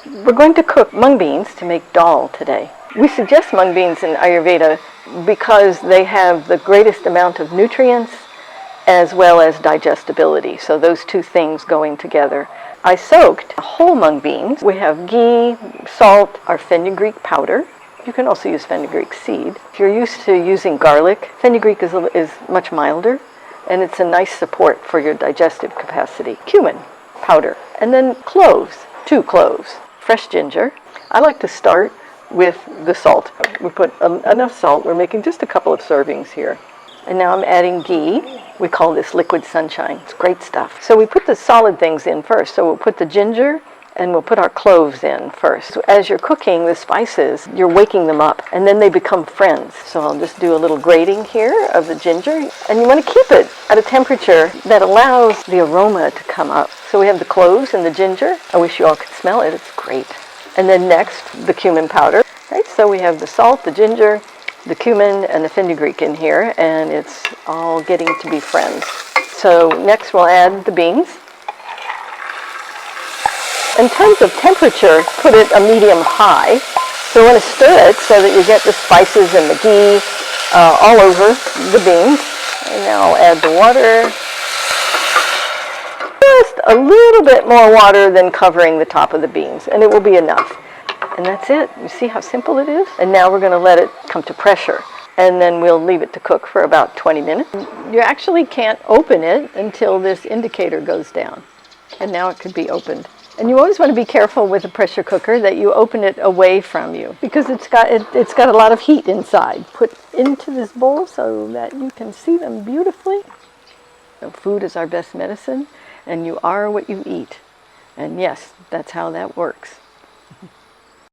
We're going to cook mung beans to make dhal today. We suggest mung beans in Ayurveda because they have the greatest amount of nutrients as well as digestibility. So those two things going together. I soaked whole mung beans. We have ghee, salt, our fenugreek powder. You can also use fenugreek seed. If you're used to using garlic, fenugreek is much milder, and it's a nice support for your digestive capacity. Cumin powder, and then cloves, 2 cloves. Fresh ginger. I like to start with the salt. We put enough salt. We're making just a couple of servings here. And now I'm adding ghee. We call this liquid sunshine. It's great stuff. So we put the solid things in first. So we'll put the ginger and we'll put our cloves in first. So as you're cooking the spices, you're waking them up and then they become friends. So I'll just do a little grating here of the ginger. And you want to keep it at a temperature that allows the aroma to come up. So we have the cloves and the ginger. I wish you all could smell it. It's great. And then next, the cumin powder. Right? So we have the salt, the ginger, the cumin, and the fenugreek in here, and it's all getting to be friends. So next we'll add the beans. In terms of temperature, put it a medium-high. So you want to stir it so that you get the spices and the ghee all over the beans. And now I'll add the water. Just a little bit more water than covering the top of the beans, and it will be enough. And that's it. You see how simple it is? And now we're going to let it come to pressure. And then we'll leave it to cook for about 20 minutes. You actually can't open it until this indicator goes down. And now it could be opened. And you always want to be careful with a pressure cooker that you open it away from you because it's got a lot of heat inside. Put into this bowl so that you can see them beautifully. So food is our best medicine, and you are what you eat. And yes, that's how that works.